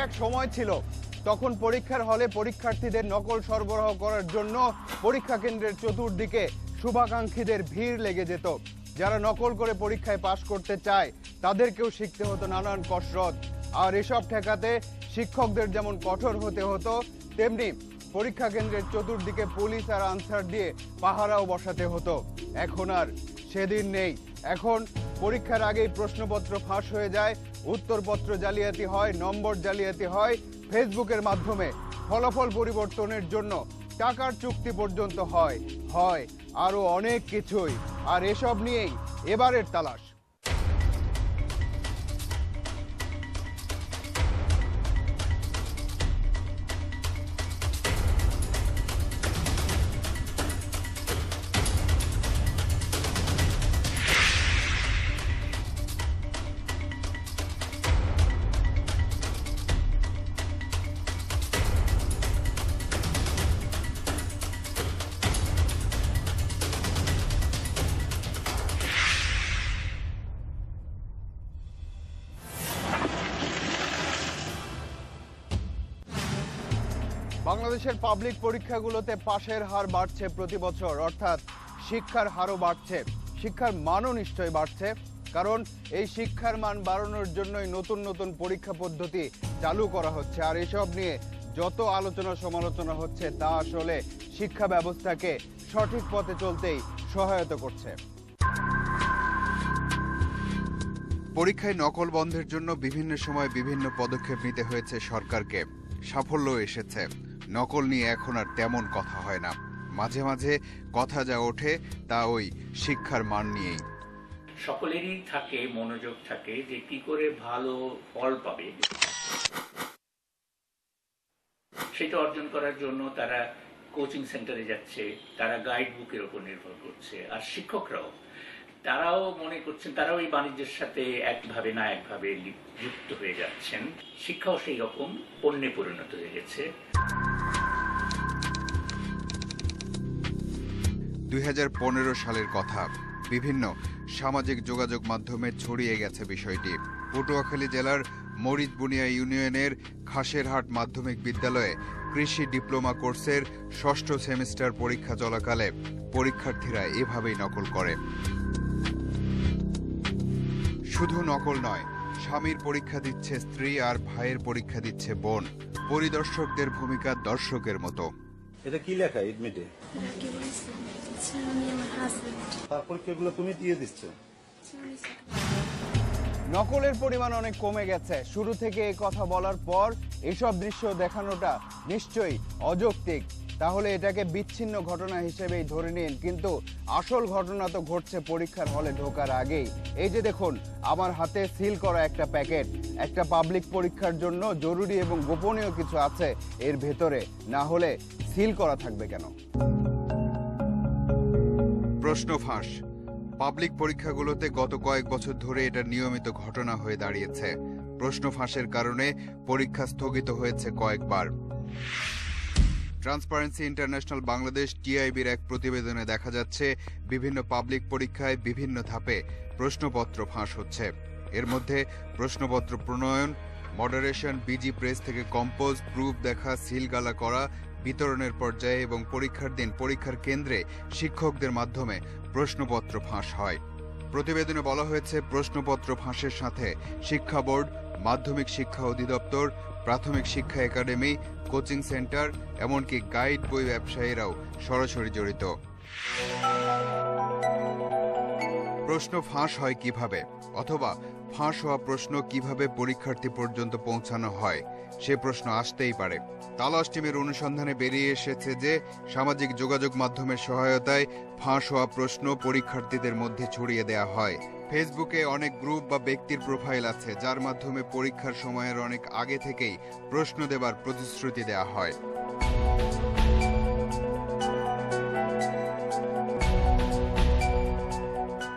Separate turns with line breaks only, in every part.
এক সময় ছিল তখন পরীক্ষার হলে পরীক্ষার্থীদের নকল সরবরাহ করার জন্য পরীক্ষা কেন্দ্রের চতুর্দিকে শুভাকাঙ্ক্ষীদের ভিড় লেগে যেত। যারা নকল করে পরীক্ষায় পাশ করতে চায় তাদেরকেও শিখতে হতো নানান কসরত। আর এসব ঠেকাতে শিক্ষকদের যেমন কঠোর হতে হতো, তেমনি পরীক্ষা কেন্দ্রের চতুর্দিকে পুলিশ আর আনসার দিয়ে পাহারাও বসাতে হতো। এখন আর সেদিন নেই। এখন পরীক্ষার আগেই প্রশ্নপত্র ফাঁস হয়ে যায়, উত্তরপত্র জালিয়াতি হয়, নম্বর জালিয়াতি হয়, ফেসবুকের মাধ্যমে ফলাফল পরিবর্তনের জন্য টাকার চুক্তি পর্যন্ত হয় আরো অনেক কিছুই। আর এসব নিয়েই এবারের তালাশ। বাংলাদেশের পাবলিক পরীক্ষাগুলোতে পাশের হার বাড়ছে প্রতি বছর, অর্থাৎ শিক্ষার হারও বাড়ছে, শিক্ষার মানও নিশ্চয়ই বাড়ছে। কারণ এই শিক্ষার মান বাড়ানোর জন্যই নতুন নতুন পরীক্ষা পদ্ধতি চালু করা হচ্ছে। আর এসব নিয়ে যত আলোচনা সমালোচনা হচ্ছে তা আসলে শিক্ষা ব্যবস্থাকে সঠিক পথে চলতেই সহায়তা করছে।
পরীক্ষায় নকল বন্ধের জন্য বিভিন্ন সময় বিভিন্ন পদক্ষেপ নিতে হয়েছে সরকারকে, সাফল্য এসেছে। নকল নিয়ে এখন আর তেমন কথা হয় না, মাঝে মাঝে কথা যা ওঠে তা ওই শিক্ষার মান নিয়েই।
সকলেরই থাকে মনোযোগ থাকে যে কি করে ভালো ফল পাবে, সেটা অর্জন করার জন্য তারা কোচিং সেন্টারে যাচ্ছে, তারা গাইড বুকের উপর নির্ভর করছে। আর শিক্ষকরাও তারাও মনে করছেন তারাও এই বাণিজ্যের সাথে একভাবে না একভাবে যুক্ত হয়ে যাচ্ছেন। শিক্ষাও সেই রকম পণ্যে পরিণত হয়ে গেছে।
2015 সালের কথা, বিভিন্ন সামাজিক যোগাযোগ মাধ্যমে ছড়িয়ে গেছে বিষয়টি। পটুয়াখালী জেলার মরিচবুনিয়া ইউনিয়নের খাসেরহাট মাধ্যমিক বিদ্যালয়ে কৃষি ডিপ্লোমা কোর্সের 6ষ্ঠ সেমিস্টার পরীক্ষা চলাকালে পরীক্ষার্থীরা এভাবেই নকল করে। শুধু নকল নয়, স্বামীর পরীক্ষা দিচ্ছে স্ত্রী আর ভাইয়ের পরীক্ষা দিচ্ছে বোন। পরিদর্শকদের ভূমিকা দর্শকের মতো।
এটা কি লেখা এডমিটে? তার পরীক্ষাগুলো তুমি দিয়ে দিচ্ছ।
নকলের পরিমাণ অনেক কমে গেছে। শুরু থেকে এই কথা বলার পর এইসব দৃশ্য দেখানোটা নিশ্চয়ই অযৌক্তিক। তাহলে এটাকে বিচ্ছিন্ন ঘটনা হিসেবেই ধরে নিন, কিন্তু আসল ঘটনা তো ঘটছে পরীক্ষার হলে ঢোকার আগেই। এই যে দেখুন, আমার হাতে সিল করা একটা প্যাকেট, একটা পাবলিক পরীক্ষার জন্য জরুরি এবং গোপনীয় কিছু আছে এর ভেতরে, না হলে সিল করা থাকবে কেন?
প্রশ্ন ফাঁস। পাবলিক পরীক্ষাগুলোতে গত কয়েক বছর ধরে এটা নিয়মিত ঘটনা হয়ে দাঁড়িয়েছে। প্রশ্ন ফাঁসের কারণে পরীক্ষা স্থগিত হয়েছে কয়েকবার। ট্রান্সপারেন্সি ইন্টারন্যাশনাল বাংলাদেশ টিআইবির এক প্রতিবেদনে দেখা যাচ্ছে বিভিন্ন পাবলিক পরীক্ষায় বিভিন্ন ধাপে প্রশ্নপত্র ফাঁস হচ্ছে। এর মধ্যে প্রশ্নপত্র প্রণয়ন, মডারেশন, বিজি প্রেস থেকে কম্পোজ, প্রুফ দেখা, সিলগালা করা, বিতরণের পর্যায়ে এবং পরীক্ষার দিন পরীক্ষার কেন্দ্রে শিক্ষকদের মাধ্যমে প্রশ্নপত্র ফাঁস হয়। প্রতিবেদনে বলা হয়েছে, প্রশ্নপত্র ফাঁসের সাথে শিক্ষা বোর্ড, মাধ্যমিক শিক্ষা অধিদপ্তর, প্রাথমিক শিক্ষা একাডেমি, কোচিং সেন্টার, এমনকি গাইড বই ব্যবসায়ীরাও সরাসরি জড়িত। প্রশ্ন ফাঁস হয় কিভাবে, অথবা ফাঁস হওয়া প্রশ্ন কিভাবে পরীক্ষার্থী পর্যন্ত পৌঁছানো হয়, সে প্রশ্ন আসতেই পারে। তালাশ টিমের অনুসন্ধানে বেরিয়ে এসেছে যে সামাজিক যোগাযোগ মাধ্যমের সহায়তায় ফাঁস হওয়া প্রশ্ন পরীক্ষার্থীদের মধ্যে ছড়িয়ে দেওয়া হয়। ফেসবুকে অনেক গ্রুপ বা ব্যক্তির প্রোফাইল আছে যার মাধ্যমে পরীক্ষার সময়ের অনেক আগে থেকেই প্রশ্ন দেবার প্রতিশ্রুতি দেওয়া হয়।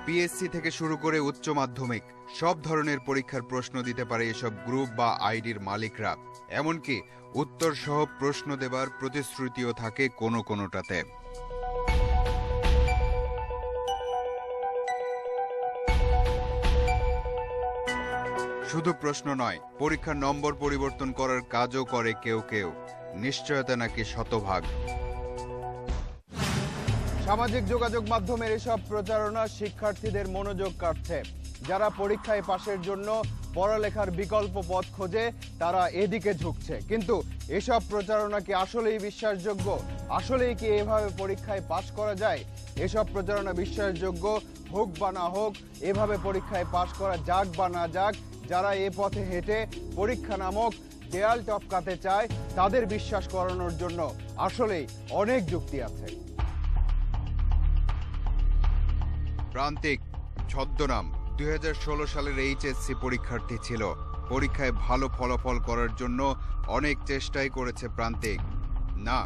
পিএসসি থেকে শুরু করে উচ্চ মাধ্যমিক সব ধরনের পরীক্ষার প্রশ্ন দিতে পারে এসব গ্রুপ বা আইডির মালিকরা। এমনকি উত্তর সহ প্রশ্ন দেবার প্রতিশ্রুতিও থাকে কোনো কোনোটাতে। শুধু প্রশ্ন নয়, পরীক্ষার নম্বর পরিবর্তন করার কাজও করে কেউ কেউ। নিশ্চয়তা নাকি শতভাগ।
সামাজিক যোগাযোগ মাধ্যমের এসব প্রচারণা শিক্ষার্থীদের মনোযোগ কাটছে। যারা পরীক্ষায় পাশের জন্য পড়ালেখার বিকল্প পথ খোঁজে তারা এদিকে ঝুঁকছে। কিন্তু এসব প্রচারণা কি আসলেই বিশ্বাসযোগ্য? আসলেই কি এভাবে পরীক্ষায় পাশ করা যায়? এসব প্রচারণা বিশ্বাসযোগ্য হোক বা না হোক, এভাবে পরীক্ষায় পাশ করা যাক বা না যাক, যারা এ পথে হেঁটে পরীক্ষা নামক দেয়াল টপকাতে চায় তাদের বিশ্বাস করানোর জন্য আসলেই অনেক যুক্তি আছে।
প্রান্তিক ছদ্মনাম 2016 সালের এইচএসসি পরীক্ষার্থী ছিল। পরীক্ষায় ভালো ফলাফল করার জন্য অনেক চেষ্টাই করেছে প্রান্তিক। না,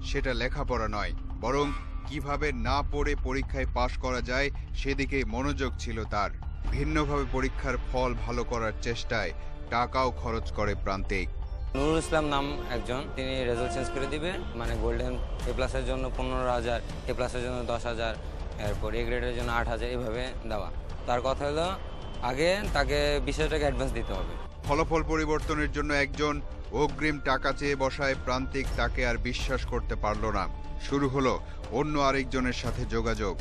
সেটা লেখাপড়া নয়, বরং কিভাবে না পড়ে পরীক্ষায় পাশ করা যায় সেদিকেই মনোযোগ ছিল তার। ভিন্নভাবে পরীক্ষার ফল ভালো করার চেষ্টায় টাকাও খরচ করে প্রান্তিক।
নুরুল ইসলাম নাম একজন, তিনি রেজাল্ট চেঞ্জ করে দিবে, মানে গোল্ডেন এ প্লাসের জন্য 15,000, এ প্লাসের জন্য 10,000, এরপর এ গ্রেডের জন্য 8,000, এইভাবে দেওয়া। তার কথা হলো আগে তাকে 20,000 টাকা অ্যাডভান্স দিতে হবে।
ফলাফল পরিবর্তনের জন্য একজন অগ্রিম টাকা চেয়ে বসায় প্রান্তিক তাকে আর বিশ্বাস করতে পারল না। শুরু হলো অন্য আরেকজনের সাথে যোগাযোগ।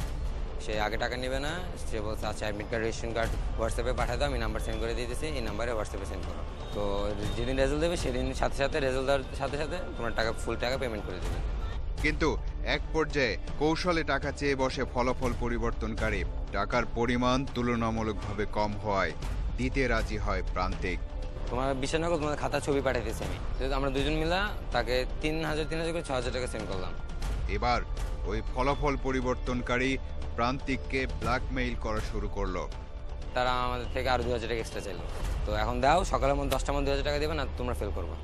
সে আগে টাকা নেবে না, সে বলছে আচ্ছা অ্যাডমিট কার্ড, রেজিস্ট্রেশন কার্ড হোয়াটসঅ্যাপে পাঠিয়ে দাও, আমি নাম্বার সেন্ড করে দিতেছি, এই নাম্বারে হোয়াটসঅ্যাপে সেন্ড করো। তো যেদিন রেজাল্ট দেবে সেদিন সাথে সাথে রেজাল্ট দেওয়ার সাথে সাথে তোমার টাকা ফুল টাকা পেমেন্ট করে দেবে।
কিন্তু এক পর্যায়ে কৌশলে টাকা চেয়ে বসে ফলাফল পরিবর্তনকারী। টাকার পরিমাণ তুলনামূলকভাবে কম হওয়ায় দিতে রাজি হয় প্রান্তিক।
তোমার বিশ্বাস না করো, তোমার খাতা ছবি পাঠাইতেছি আমি, আমরা দুজন মিলা তাকে 3,000 করে 6,000 টাকা সেন্ড করলাম।
এবার ওই ফলাফল পরিবর্তনকারী প্রান্তিককে ব্ল্যাকমেইল করা শুরু করলো।
তারা আমাদের থেকে আরো 2,000 টাকা এক্সট্রা চাইলো। তো এখন দাও, সকালের মধ্যে 10টার মধ্যে 2,000 টাকা দেবে না তোমরা ফেল করবো।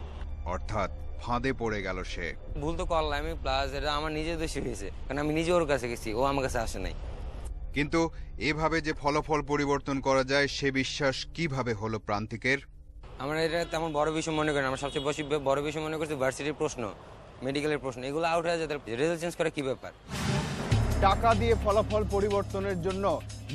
অর্থাৎ ফাঁদে পড়ে গেল সে।
ভুল তো করলাম আমি, প্লাস এটা আমার নিজের দোষী হয়েছে, কারণ আমি নিজে ওর কাছে গেছি, ও আমার কাছে আসে নাই।
কিন্তু এভাবে যে ফলাফল পরিবর্তন করা যায় সে বিশ্বাস কিভাবে হলো প্রান্তিকের?
আমরা এটা তেমন বড় বিষয় মনে করি না। আমরা সবচেয়ে বেশি বড় বিষয় মনে করছি ভার্সিটির প্রশ্ন, মেডিকেলের প্রশ্ন, এগুলো আউট হয়ে যায়। রেজাল্ট চেঞ্জ করে কি ব্যাপার?
টাকা দিয়ে ফলাফল পরিবর্তনের জন্য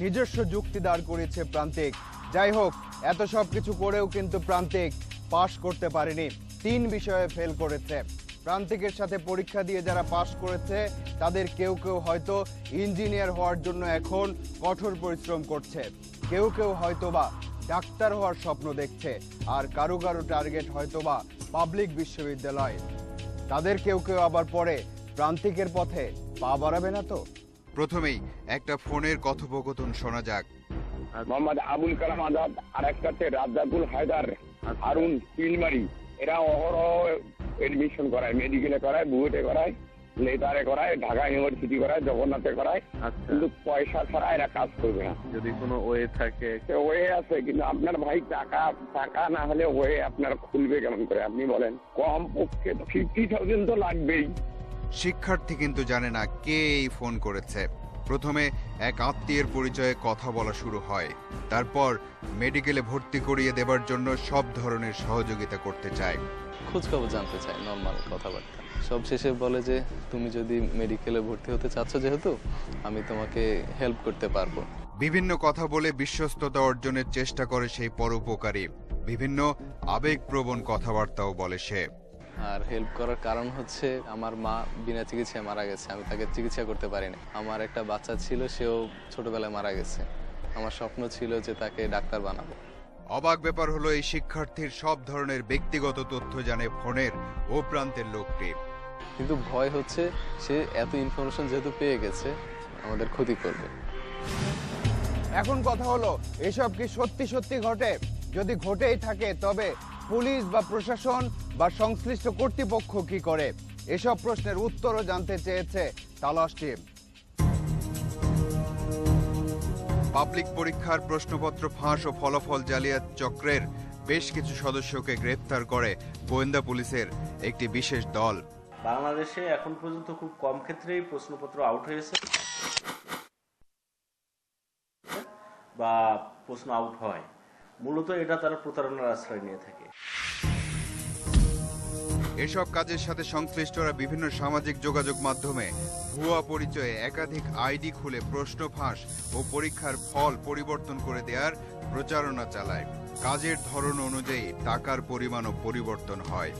নিজস্ব যুক্তি দাঁড় করেছে প্রান্তিক। যাই হোক, এত সব কিছু করেও কিন্তু প্রান্তিক পাশ করতে পারেনি। 3 বিষয়ে ফেল করেছে। প্রান্তিকের সাথে পরীক্ষা দিয়ে যারা পাশ করেছে তাদের কেউ কেউ হয়তো ইঞ্জিনিয়ার হওয়ার জন্য এখন কঠোর পরিশ্রম করছে, কেউ কেউ হয়তোবা ডাক্তার হওয়ার স্বপ্ন দেখছে, আর কারো কারো টার্গেট হয়তোবা পাবলিক বিশ্ববিদ্যালয়। তাদের কেউ কেউ আবার পরে প্রান্তিকের পথে পা বাড়াবে না তো?
প্রথমেই একটা ফোনের কথোপকথন শোনা যাক।
মোহাম্মদ আবুল কালাম আজাদ আর একটা হচ্ছে রাজ্জাকুল হায়দার, হারুন পিলমারি, এরা অহরহ এডমিশন করায়, মেডিকেলে করায়, বুয়েটে করায়, লেদারে করায়, ঢাকা ইউনিভার্সিটি করায়, জগন্নাথে করায়। কিন্তু পয়সা ছাড়া এরা কাজ করবে না।
যদি কোনো ওয়ে থাকে,
ওয়ে আছে, কিন্তু আপনার ভাই টাকা না হলে ওয়ে আপনার খুলবে কেমন করে আপনি বলেন? কম পক্ষে 50,000 তো লাগবেই।
শিক্ষার্থী কিন্তু জানে না কে এই ফোন করেছে। প্রথমে এক আত্মীয়ের পরিচয়ে কথা বলা শুরু হয়, তারপর মেডিকেলে ভর্তি করিয়ে দেবার জন্য সব ধরনের সহযোগিতা করতে চায়।
খোঁজখবর জানতে চায়, নর্মাল কথাবার্তা। সব শেষে বলে যে তুমি যদি মেডিকেলে ভর্তি হতে চাচ্ছ, যেহেতু আমি তোমাকে হেল্প করতে পারবো।
বিভিন্ন কথা বলে বিশ্বস্ততা অর্জনের চেষ্টা করে সেই পরোপকারী। বিভিন্ন আবেগপ্রবণ কথাবার্তাও বলে সে।
আর হেল্প করার কারণ হচ্ছে আমার মা বিনা চিকিৎসায় মারা গেছে, আমি তাকে চিকিৎসা করতে পারিনি। আমার একটা বাচ্চা ছিল, সেও ছোটবেলায় মারা গেছে। আমার স্বপ্ন ছিল যে তাকে ডাক্তার বানাবো।
অবাক ব্যাপার হলো এই শিক্ষার্থীর সব ধরনের ব্যক্তিগত তথ্য জানে ফোনের ও প্রান্তের লোকটি।
কিন্তু ভয় হচ্ছে সে এত ইনফরমেশন যেহেতু পেয়ে গেছে আমাদের ক্ষতি করবে।
এখন কথা হলো, এসব কি সত্যি সত্যি ঘটে? যদি ঘটেই থাকে তবে পুলিশ বা প্রশাসন বা সংশ্লিষ্ট কর্তৃপক্ষ কি করে? এসব প্রশ্নের উত্তরও জানতে চেয়েছে তালাশ টিম।
পাবলিক পরীক্ষার প্রশ্নপত্র ফাঁস ও ফলাফল জালিয়াত চক্রের বেশ কিছু সদস্যকে গ্রেফতার করে গোয়েন্দা পুলিশের একটি বিশেষ দল।
বাংলাদেশে এখন পর্যন্ত খুব কম ক্ষেত্রেই প্রশ্নপত্র আউট হয়েছে বা প্রশ্ন আউট হয়। মূলত এটা তারা প্রতারণার আশ্রয় নিয়ে থাকে।
এসব কাজের সাথে সংশ্লিষ্টরা বিভিন্ন সামাজিক যোগাযোগ মাধ্যমে ভুয়া পরিচয়ে একাধিক আইডি খুলে প্রশ্ন ফাঁস ও পরীক্ষার ফল পরিবর্তন করে দেওয়ার প্রচারণা চালায়। কাজের ধরন অনুযায়ী টাকার পরিমাণও পরিবর্তন হয়।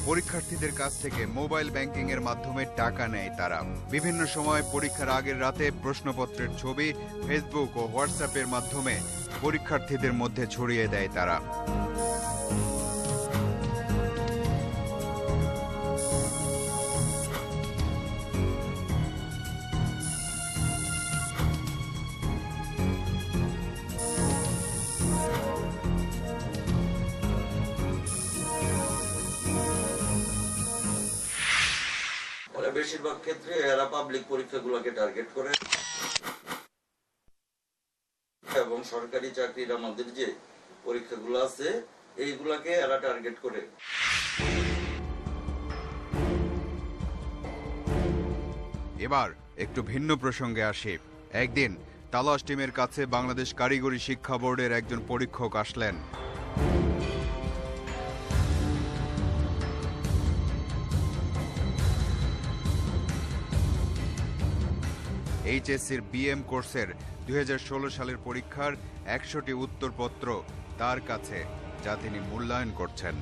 পরীক্ষার্থীদের কাছ থেকে মোবাইল ব্যাংকিং এর মাধ্যমে টাকা নেয় তারা। বিভিন্ন সময় পরীক্ষার আগের রাতে প্রশ্নপত্রের ছবি ফেসবুক ও হোয়াটসঅ্যাপের মাধ্যমে পরীক্ষার্থীদের মধ্যে ছড়িয়ে দেয় তারা।
বেশিরভাগ ক্ষেত্রে এরা পাবলিক পরীক্ষাগুলোকে টার্গেট করে এবং সরকারি চাকরির আমাদের যে পরীক্ষাগুলো আছে এইগুলাকে এরা টার্গেট করে।
এবার একটু ভিন্ন প্রসঙ্গে আসি। একদিন তালাশ টিমের কাছে বাংলাদেশ কারিগরি শিক্ষা বোর্ডের একজন পরীক্ষক আসলেন। এইচএসসির বিএম কোর্সের 2016 সালের পরীক্ষার 100টি উত্তরপত্র তার কাছে, যা তিনি মূল্যায়ন করছেন।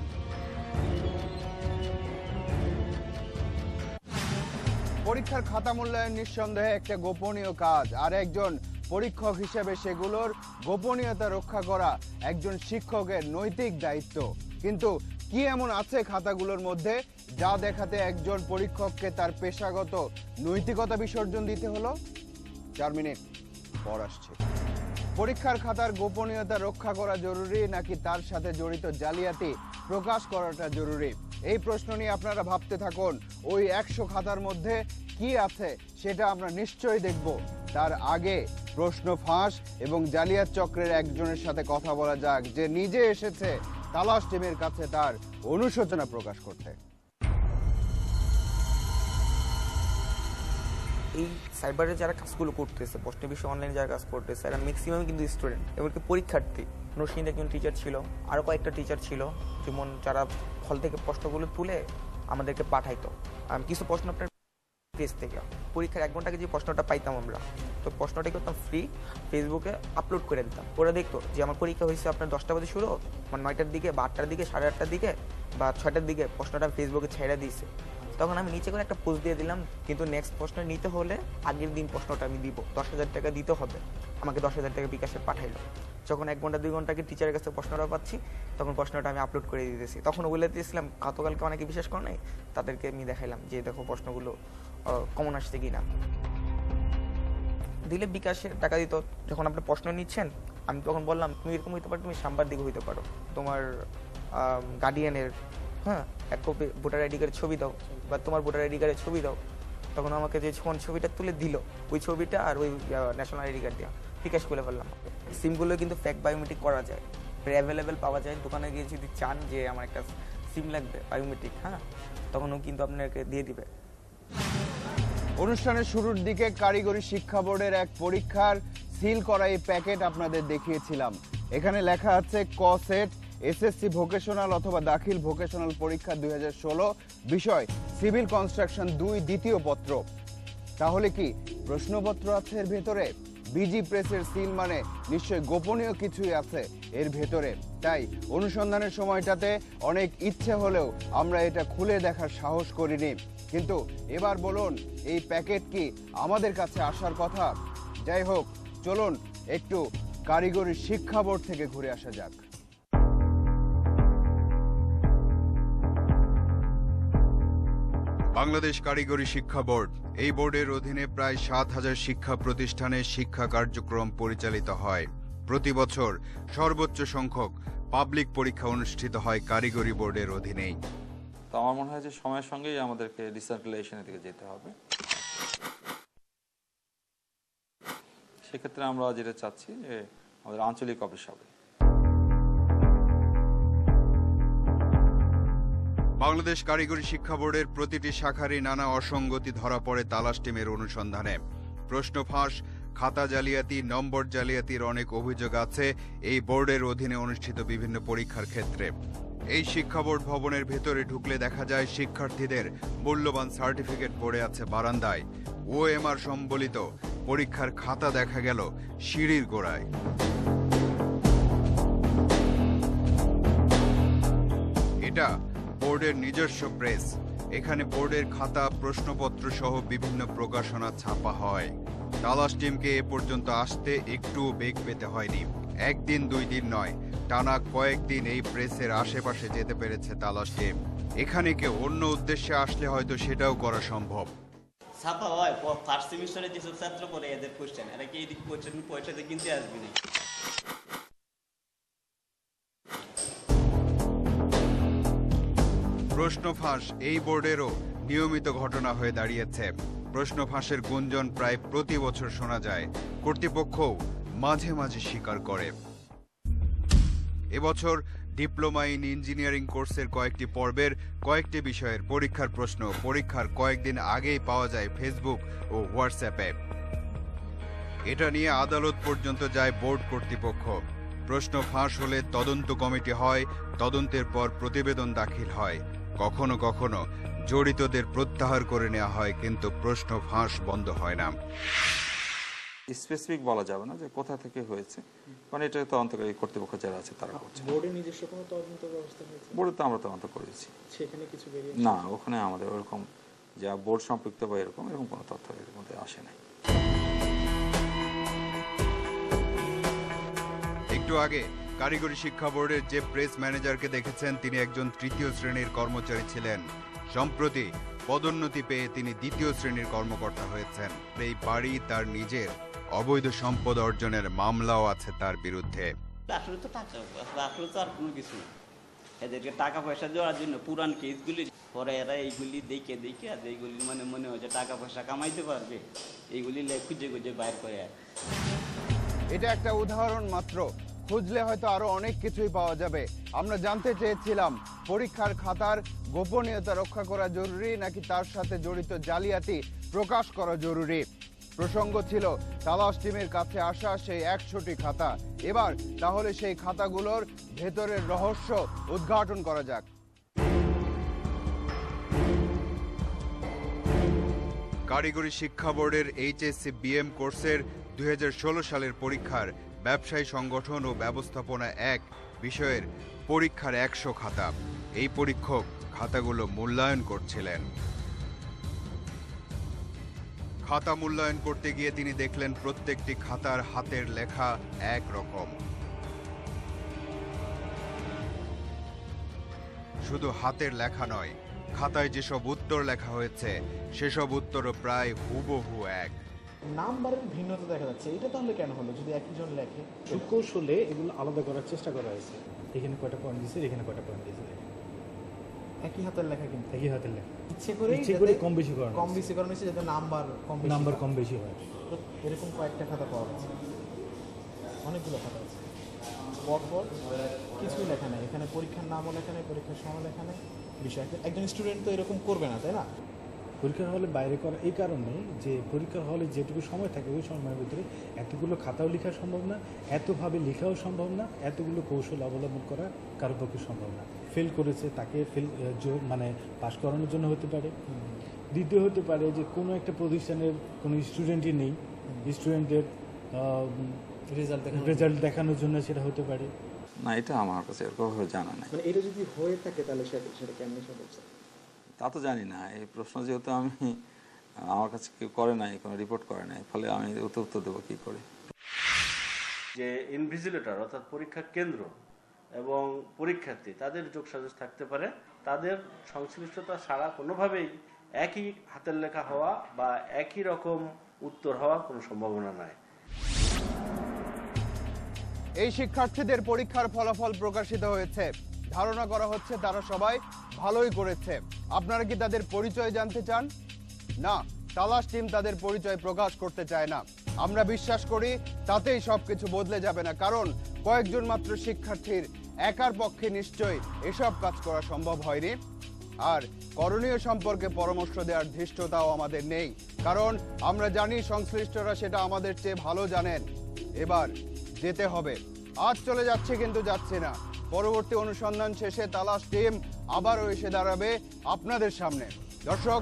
পরীক্ষার খাতা মূল্যায়ন নিঃসন্দেহে একটা গোপনীয় কাজ, আর একজন পরীক্ষক হিসেবে সেগুলোর গোপনীয়তা রক্ষা করা একজন শিক্ষকের নৈতিক দায়িত্ব। কিন্তু কি এমন আছে খাতাগুলোর মধ্যে যা দেখাতে একজন পরীক্ষককে তার পেশাগত নৈতিকতা বিসর্জন দিতে হলো? 4 মিনিট পর আসছে। পরীক্ষার খাতার গোপনীয়তা রক্ষা করা জরুরি নাকি তার সাথে জড়িত জালিয়াতি প্রকাশ করাটা জরুরি? এই প্রশ্ন নিয়ে আপনারা ভাবতে থাকুন। ওই 100 খাতার মধ্যে কি আছে সেটা আমরা নিশ্চয়ই দেখব। তার আগে প্রশ্ন ফাঁস এবং জালিয়াত চক্রের একজনের সাথে কথা বলা যাক, যে নিজে এসেছে তালাশ টিমের কাছে তার অনুশোচনা প্রকাশ করতে।
এই সাইবারে যারা কাজগুলো করতেছে, প্রশ্ন বিষয়ে অনলাইনে যারা কাজ করতেছে, এরা ম্যাক্সিমাম কিন্তু স্টুডেন্ট, এমনকি পরীক্ষার্থী। নসীন একজন টিচার ছিল, আরও কয়েকটা টিচার ছিল, যেমন যারা হল থেকে প্রশ্নগুলো তুলে আমাদেরকে পাঠাইতো। কিছু প্রশ্ন আপনার পেজ থেকে পরীক্ষার 1 ঘন্টা আগে যে প্রশ্নটা পাইতাম আমরা, তো প্রশ্নটা করতাম ফ্রি, ফেসবুকে আপলোড করে দিতাম। ওরা দেখতো যে আমার পরীক্ষা হয়েছে আপনার 10টা বাজে শুরু, মানে 9টার দিকে বা 8টার দিকে, 8:30টার দিকে বা 6টার দিকে প্রশ্নটা ফেসবুকে ছেড়ে দিয়েছে। তখন আমি নিচে করে একটা পোস্ট দিয়ে দিলাম, কিন্তু নেক্সট প্রশ্ন নিতে হলে আগের দিন প্রশ্নটা আমি দিব, 10,000 টাকা দিতে হবে। আমাকে 10,000 টাকা বিকাশে পাঠাইলো। যখন 1 ঘন্টা 2 ঘন্টা আগে টিচারের কাছে প্রশ্নটা পাচ্ছি, তখন প্রশ্নটা আমি আপলোড করে দিতেছি। তখন বলে দিয়েছিলাম, গতকালকে অনেকে বিশ্বাস করে নাই, তাদেরকে আমি দেখাইলাম যে দেখো প্রশ্নগুলো কমন আসছে কিনা। দিলে বিকাশে টাকা দিত। যখন আপনি প্রশ্ন নিচ্ছেন, আমি তখন বললাম তুমি এরকম হইতে পারো, তুমি সাম্বার দিকে হইতে পারো, তোমার গার্ডিয়ানের এক কপি ভোটার আইডি কার্ডের ছবি দাও, বা তোমার ভোটার আইডি কার্ডের ছবি দাও। তখন আমাকে যে ছবিটা তুলে দিল, ওই ছবিটা আর ওই ন্যাশনাল আইডি কার্ড দেওয়া বিকাশ করে ফেললাম। সিমগুলো কিন্তু ফ্যাক বায়োমেট্রিক করা যায়, অ্যাভেলেবেল পাওয়া যায়। দোকানে গিয়ে যদি চান যে আমার একটা সিম লাগবে বায়োমেট্রিক, তখনও কিন্তু আপনাকে দিয়ে দিবে।
অনুষ্ঠানের শুরুর দিকে কারিগরি শিক্ষা বোর্ডের এক পরীক্ষার সিল করা এই প্যাকেট আপনাদের দেখিয়েছিলাম। এখানে লেখা আছে ক সেট এসএসসি ভোকেশনাল অথবা দাখিল ভোকেশনাল পরীক্ষা 2016, বিষয় সিভিল কনস্ট্রাকশন 2 দ্বিতীয় পত্র। তাহলে কি প্রশ্নপত্র আছে এর ভেতরে? বিজি প্রেসের সিল মানে নিশ্চয়ই গোপনীয় কিছুই আছে এর ভেতরে। তাই অনুসন্ধানের সময়টাতে অনেক ইচ্ছে হলেও আমরা এটা খুলে দেখার সাহস করিনি। কিন্তু এবার বলুন, এই প্যাকেট কি আমাদের কাছে আসার কথা? যাই হোক, চলুন একটু কারিগরি শিক্ষা বোর্ড থেকে ঘুরে আসা যাক।
বাংলাদেশ কারিগরি শিক্ষা বোর্ড, এই বোর্ডের অধীনে প্রায় 7,000 শিক্ষা প্রতিষ্ঠানে শিক্ষা কার্যক্রম পরিচালিত হয়। প্রতি বছর সর্বোচ্চ সংখ্যক পাবলিক পরীক্ষা অনুষ্ঠিত হয় কারিগরি বোর্ডের অধীনেই।
তো আমার মনে হয় যে সময়ের সঙ্গেই আমাদেরকে ডিসেন্ট্রালাইজেশনের দিকে যেতে হবে। সেক্ষেত্রে আমরা যেটা চাচ্ছি যে আমাদের আঞ্চলিক অফিস হবে।
বাংলাদেশ কারিগরি শিক্ষা বোর্ডের প্রতিটি শাখারই নানা অসঙ্গতি ধরা পড়ে তালাশ টিমের অনুসন্ধানে। প্রশ্ন ফাঁস, খাতা জালিয়াতি, নম্বর জালিয়াতির অনেক অভিযোগ আছে এই বোর্ডের অধীনে অনুষ্ঠিত বিভিন্ন পরীক্ষার ক্ষেত্রে। এই শিক্ষা বোর্ড ভবনের ভেতরে ঢুকলে দেখা যায় শিক্ষার্থীদের মূল্যবান সার্টিফিকেট পড়ে আছে বারান্দায়। ওএমআর সম্বলিত পরীক্ষার খাতা দেখা গেল সিঁড়ির গোড়ায়। এটা বোর্ডের নিজস্ব প্রেস। এখানে বোর্ডের খাতা, প্রশ্নপত্র সহ বিভিন্ন প্রকাশনা ছাপা হয়। তালাশ টিমকে এ পর্যন্ত আসতে একটু বেগ পেতে হয়নি। একদিন 2 দিন নয়, টানা কয়েকদিন এই প্রেসের আশেপাশে যেতে পেরেছে তালাশ টিম। এখানে কেউ অন্য উদ্দেশ্যে আসলে হয়তো সেটাও করা সম্ভব।
ছাপা হয় ফার্স্ট সেমিস্টারে যেসব ছাত্র পড়ে এদের কোশ্চেন, এরা কি এই কোশ্চেন পয়সাতে কিনতে আসবে না।
প্রশ্ন ফাঁস এই বোর্ডেরও নিয়মিত ঘটনা হয়ে দাঁড়িয়েছে। প্রশ্ন ফাঁসের গুঞ্জন প্রায় প্রতি বছর শোনা যায়। কর্তৃপক্ষও মাঝে মাঝে স্বীকার করে। এবছর ডিপ্লোমা ইন ইঞ্জিনিয়ারিং কোর্সের কয়েকটি পর্বের কয়েকটি বিষয়ের পরীক্ষার প্রশ্ন পরীক্ষার কয়েকদিন আগেই পাওয়া যায় ফেসবুক ও হোয়াটসঅ্যাপে। এটা নিয়ে আদালত পর্যন্ত যায় বোর্ড কর্তৃপক্ষ। প্রশ্ন ফাঁস হলে তদন্ত কমিটি হয়, তদন্তের পর প্রতিবেদন দাখিল হয়। কখনো কখনো জড়িতদের প্রত্যাহার করে নেওয়া হয়, কিন্তু প্রশ্ন ফাঁস বন্ধ হয় না।
স্পেসিফিক বলা যাবে না যে কোথা থেকে হয়েছে, কারণ এটা তদন্তকারী কর্তৃপক্ষ যারা আছে তারা করছে।
বোর্ডের নিজস্ব কোনো তদন্ত ব্যবস্থা হয়েছে?
বোর্ডে তো আমরা তদন্ত করেছি।
সেখানে কিছু বেরিয়ে
না, ওখানে আমাদের ওরকম যা বোর্ড সম্পৃক্ত বা এরকম কোনো তথ্য এর মধ্যে আসে নাই।
একটু আগে কারিগরি শিক্ষা বোর্ডের যে প্রেস ম্যানেজারকে দেখেছেন, তিনি একজন 3য় শ্রেণীর কর্মচারী ছিলেন। সম্প্রতি পদোন্নতি পেয়ে তিনি 2য় শ্রেণীর কর্মকর্তা হয়েছেন। এই বাড়ি তার নিজের, অবৈধ সম্পদ অর্জনের মামলাও আছে তার বিরুদ্ধে।
আসলে তো টাকা, আসলে তো আর কোনো কিছু না। এদেরকে টাকা পয়সা দেওয়ার জন্য পুরান কেসগুলি পরে এরা এইগুলি দেখে দেখে আর এইগুলি মনে হয় যে টাকা পয়সা কামাইতে পারবে, এইগুলি খুঁজে খুঁজে বাইর করে।
এটা একটা উদাহরণ মাত্র, খুঁজলে হয়তো আরো অনেক কিছুই পাওয়া যাবে। আমরা জানতে চেয়েছিলাম পরীক্ষার খাতার গোপনীয়তা রক্ষা করা জরুরি নাকি তার সাথে জড়িত জালিয়াতি প্রকাশ করা জরুরি। প্রসঙ্গ ছিল তালাশ টিমের কাছে আসা সেই 100টি খাতা। এবার তাহলে সেই খাতাগুলোর ভেতরের রহস্য উদ্ঘাটন করা যাক।
কারিগরি শিক্ষা বোর্ডের এইচএসসি বিএম কোর্সের 2016 সালের পরীক্ষার ব্যবসায়ী সংগঠন ও ব্যবস্থাপনা 1 বিষয়ের পরীক্ষার 100 খাতা। এই পরীক্ষক খাতাগুলো মূল্যায়ন করছিলেন। খাতা মূল্যায়ন করতে গিয়ে তিনি দেখলেন প্রত্যেকটি খাতার হাতের লেখা এক রকম। শুধু হাতের লেখা নয়, খাতায় যেসব উত্তর লেখা হয়েছে সেসব উত্তরও প্রায় হুবহু এক।
নাম্বারের ভিন্নতা দেখা যাচ্ছে, এটা তাহলে কেন হলো? যদি একই জন লেখে, সুকৌশলে এগুলো আলাদা করার চেষ্টা করা হয়েছে। এখানে কয়টা পয়েন্ট দিয়েছে, এখানে কয়টা পয়েন্ট দিয়েছে, একই হাতের লেখা, কিন্তু একই হাতের লেখা ইচ্ছে করে কম বেশি করানো হয়েছে যাতে নাম্বার কম বেশি হয়। এরকম কয়েকটা খাতা পাওয়া গেছে, অনেকগুলো খাতা আছে, পরপর কিছুই লেখা নেই। এখানে পরীক্ষার নামও লেখা নেই, পরীক্ষার সময় লেখা নেই। বিষয় একজন স্টুডেন্ট তো এরকম করবে না, তাই না? পরীক্ষার হলে বাইরে করা এই কারণে যে পরীক্ষার হলে যেটুকু সময় থাকে ওই সময়ের ভিতরে এতগুলো খাতাও লেখা সম্ভব না, এতভাবে লেখাও সম্ভব না, এতগুলো কৌশল অবলম্বন করা কারো পক্ষে সম্ভব না। ফেল করেছে তাকে মানে পাস করানোর জন্য হতে পারে। দ্বিতীয় হতে পারে যে কোনো একটা প্রতিষ্ঠানের কোনো স্টুডেন্টই নেই, স্টুডেন্টের রেজাল্ট দেখানোর জন্য সেটা হতে পারে।
না, এটা আমার কাছে এরকম জানা নাই।
মানে এটা যদি হয়ে থাকে তাহলে সেটা কেমন সম্ভব?
তা তো জানি না। এই প্রশ্ন যেহেতু আমার কাছে কেউ করে নাই, কোনো রিপোর্ট করে নাই, ফলে আমি উত্তর দেবো কি করে।
যে ইনভিজিলেটর অর্থাৎ পরীক্ষা কেন্দ্র এবং পরীক্ষার্থী তাদের যোগসাজশ থাকতে পারে, তাদের সংশ্লিষ্টতা ছাড়া কোনোভাবেই একই হাতের লেখা হওয়া বা একই রকম উত্তর হওয়ার কোনো সম্ভাবনা নাই।
এই শিক্ষার্থীদের পরীক্ষার ফলাফল প্রকাশিত হয়েছে। ধারণা করা হচ্ছে তারা সবাই ভালোই করেছে। আপনারা কি তাদের পরিচয় জানতে চান? না, তালাশ টিম তাদের পরিচয় প্রকাশ করতে চায় না। আমরা বিশ্বাস করি তাতেই সবকিছু বদলে যাবে না, কারণ কয়েকজন মাত্র শিক্ষার্থীর একার পক্ষে নিশ্চয়ই এসব কাজ করা সম্ভব হয়নি। আর করণীয় সম্পর্কে পরামর্শ দেওয়ার ধৃষ্টতাও আমাদের নেই, কারণ আমরা জানি সংশ্লিষ্টরা সেটা আমাদের চেয়ে ভালো জানেন। এবার যেতে হবে। আজ চলে যাচ্ছে, কিন্তু যাচ্ছে না। পরবর্তী অনুসন্ধান শেষে তালাশ টিম আবারও এসে দাঁড়াবে আপনাদের সামনে। দর্শক,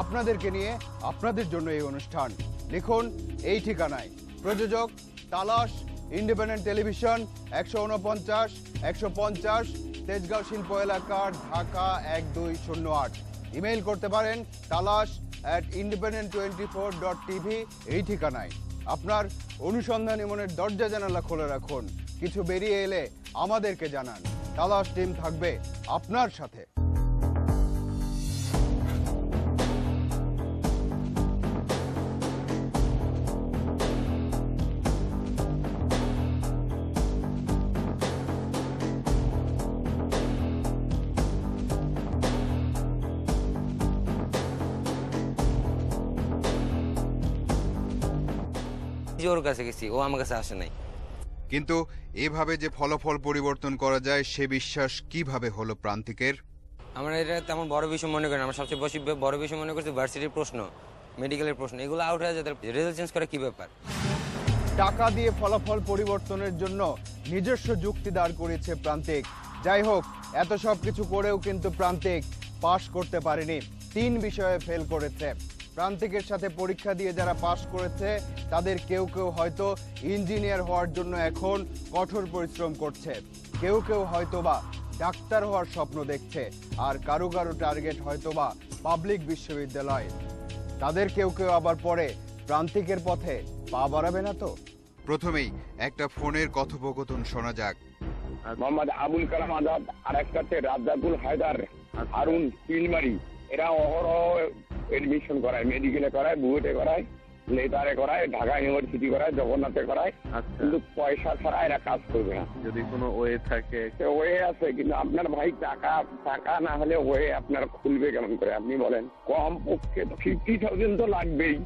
আপনাদেরকে নিয়ে, আপনাদের জন্য এই অনুষ্ঠান। লিখুন এই ঠিকানায়। প্রযোজক তালাশ, ইন্ডিপেন্ডেন্ট টেলিভিশন, 149, 150 তেজগাঁও শিল্প এলাকার, ঢাকা 1208। ইমেইল করতে পারেন talash@independent24.tv এই ঠিকানায়। আপনার অনুসন্ধানী মনের দরজা জানালা খোলা রাখুন, কিছু বেরিয়ে এলে আমাদেরকে জানান। তালাশ টিম থাকবে আপনার সাথে।
ওর কাছে গেছি, ও আমার কাছে আসে নাই।
কিন্তু এভাবে যে ফলাফল পরিবর্তন করা যায় সে বিশ্বাস কিভাবে হলো প্রান্তিকের?
আমরা এটা তেমন বড় বিষয় মনে করি না। আমরা সবচেয়ে বেশি বড় বিষয় মনে করছি ভার্সিটির প্রশ্ন, মেডিকেলের প্রশ্ন, এগুলো আউট হয়ে যায়। রেজাল্ট চেঞ্জ করে কি ব্যাপার?
টাকা দিয়ে ফলাফল পরিবর্তনের জন্য নিজস্ব যুক্তি দাঁড় করেছে প্রান্তিক। যাই হোক, এত সব কিছু করেও কিন্তু প্রান্তিক পাশ করতে পারেনি, 3 বিষয়ে ফেল করেছে। প্রান্তিকের সাথে পরীক্ষা দিয়ে যারা পাশ করেছে তাদের কেউ কেউ হয়তো ইঞ্জিনিয়ার হওয়ার জন্য এখন কঠোর পরিশ্রম করছে, কেউ কেউ হয়তোবা ডাক্তার হওয়ার স্বপ্ন দেখছে, আর কারো কারো টার্গেট হয়তোবা পাবলিক বিশ্ববিদ্যালয়। তাদের কেউ কেউ আবার পরে প্রান্তিকের পথে পা বাড়াবে না তো?
প্রথমেই একটা ফোনের কথোপকথন শোনা যাক।
মোহাম্মদ আবুল কালাম আজাদ আর একটা হচ্ছে রাজ্জাকুল হায়দার, হারুন পিলমারি, এরা অহরহ এডমিশন করায়, মেডিকেলে করায়, বুয়েটে করায়, লেদারে করায়, ঢাকা ইউনিভার্সিটি করায়, জগন্নাথে করায়, কিন্তু পয়সা ছাড়া এরা কাজ করবে না।
যদি কোনো ওয়ে থাকে,
ওয়ে আছে, কিন্তু আপনার ভাই টাকা না হলে ওয়ে আপনার খুলবে কেমন করে আপনি বলেন? কম পক্ষে 50,000 তো লাগবেই।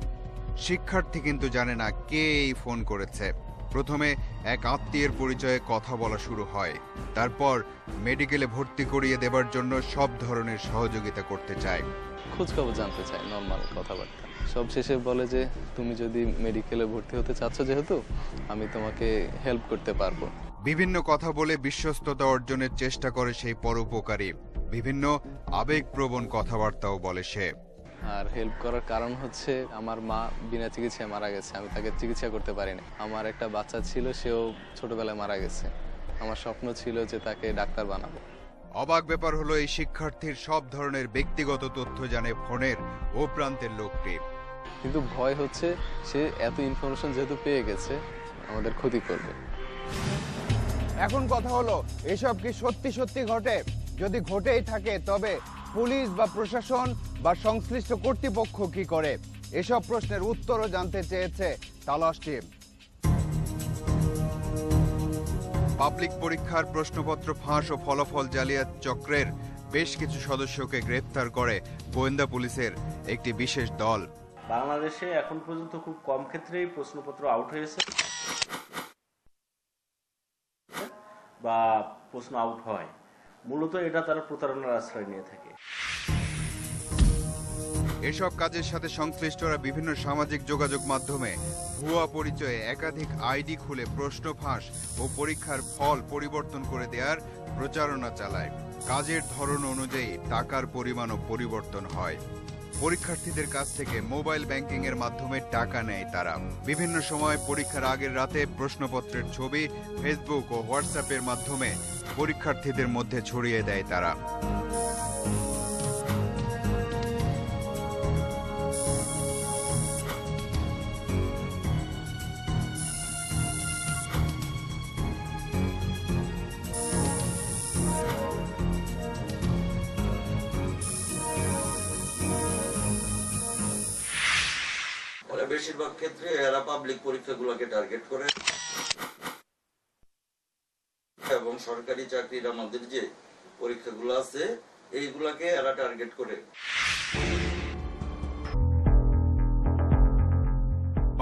শিক্ষার্থী কিন্তু জানে না কে এই ফোন করেছে। প্রথমে এক আত্মীয়ের পরিচয়ে কথা বলা শুরু হয়, তারপর মেডিকেলে ভর্তি করিয়ে দেবার জন্য সব ধরনের সহযোগিতা করতে চায়,
খোঁজখবর জানতে চায়, নর্মাল কথাবার্তা। সব শেষে বলে যে তুমি যদি মেডিকেলে ভর্তি হতে চাচ্ছ, যেহেতু আমি তোমাকে হেল্প করতে পারবো।
বিভিন্ন কথা বলে বিশ্বস্ততা অর্জনের চেষ্টা করে সেই পরোপকারী। বিভিন্ন আবেগপ্রবণ কথাবার্তাও বলে সে।
আর হেল্প করার কারণ হচ্ছে আমার মা বিনা চিকিৎসায় মারা গেছে, আমি তাকে চিকিৎসা করতে পারিনি। আমার একটা বাচ্চা ছিল, সেও ছোটবেলায় মারা গেছে। আমার স্বপ্ন ছিল যে তাকে ডাক্তার বানাবো।
অবাক ব্যাপার হলো এই শিক্ষার্থীর সব ধরনের ব্যক্তিগত তথ্য জানে ফোনের ও প্রান্তের লোকটি।
কিন্তু ভয় হচ্ছে সে এত ইনফরমেশন যেহেতু পেয়ে গেছে আমাদের ক্ষতি করবে।
এখন কথা হলো, এসব কি সত্যি সত্যি ঘটে? যদি ঘটেই থাকে তবে পুলিশ বা প্রশাসন বা সংশ্লিষ্ট কর্তৃপক্ষ কি করে? এসব প্রশ্নের উত্তরও জানতে চেয়েছে তালাশ টিম।
পাবলিক পরীক্ষার প্রশ্নপত্র ফাঁস ও ফলাফল জালিয়াত চক্রের বেশ কিছু সদস্যকে গ্রেফতার করে গোয়েন্দা পুলিশের একটি বিশেষ দল।
বাংলাদেশে এখন পর্যন্ত খুব কম ক্ষেত্রেই প্রশ্নপত্র আউট হয়েছে বা প্রশ্ন আউট হয়। মূলত এটা তারা প্রতারণার আশ্রয় নিয়ে থাকে।
এসব কাজের সাথে সংশ্লিষ্টরা বিভিন্ন সামাজিক যোগাযোগ মাধ্যমে ভুয়া পরিচয়ে একাধিক আইডি খুলে প্রশ্ন ফাঁস ও পরীক্ষার ফল পরিবর্তন করে দেওয়ার প্রচারণা চালায়। কাজের ধরন অনুযায়ী টাকার পরিমাণও পরিবর্তন হয়। পরীক্ষার্থীদের কাছ থেকে মোবাইল ব্যাংকিং এর মাধ্যমে টাকা নেয় তারা। বিভিন্ন সময় পরীক্ষার আগের রাতে প্রশ্নপত্রের ছবি ফেসবুক ও হোয়াটসঅ্যাপের মাধ্যমে পরীক্ষার্থীদের মধ্যে ছড়িয়ে দেয় তারা।
বেশিরভাগ ক্ষেত্রে এরা পাবলিক পরীক্ষাগুলোকে টার্গেট করে এবং সরকারি চাকরির আমাদের যে পরীক্ষাগুলো আছে এইগুলাকে এরা টার্গেট করে।